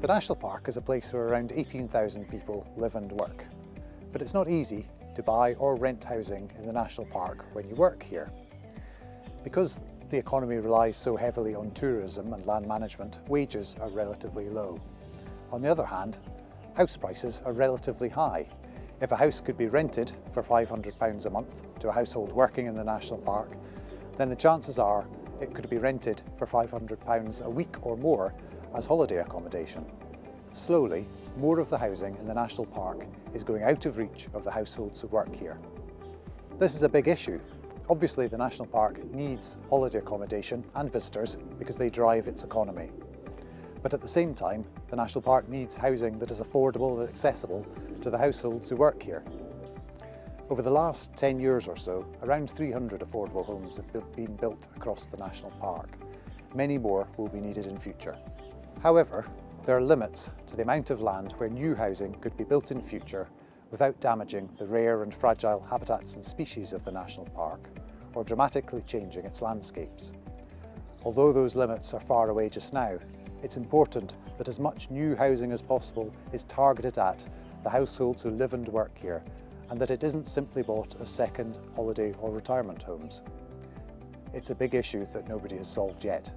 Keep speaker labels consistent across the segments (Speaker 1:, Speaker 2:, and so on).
Speaker 1: The National Park is a place where around 18,000 people live and work. But it's not easy to buy or rent housing in the National Park when you work here. Because the economy relies so heavily on tourism and land management, wages are relatively low. On the other hand, house prices are relatively high. If a house could be rented for £500 a month to a household working in the National Park, then the chances are it could be rented for £500 a week or more as holiday accommodation. Slowly, more of the housing in the National Park is going out of reach of the households who work here. This is a big issue. Obviously, the National Park needs holiday accommodation and visitors because they drive its economy. But at the same time, the National Park needs housing that is affordable and accessible to the households who work here. Over the last 10 years or so, around 300 affordable homes have been built across the National Park. Many more will be needed in future. However, there are limits to the amount of land where new housing could be built in future without damaging the rare and fragile habitats and species of the National Park, or dramatically changing its landscapes. Although those limits are far away just now, it's important that as much new housing as possible is targeted at the households who live and work here, and that it isn't simply bought as second, holiday or retirement homes. It's a big issue that nobody has solved yet.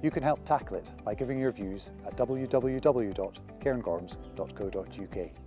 Speaker 1: You can help tackle it by giving your views at www.cairngorms.co.uk.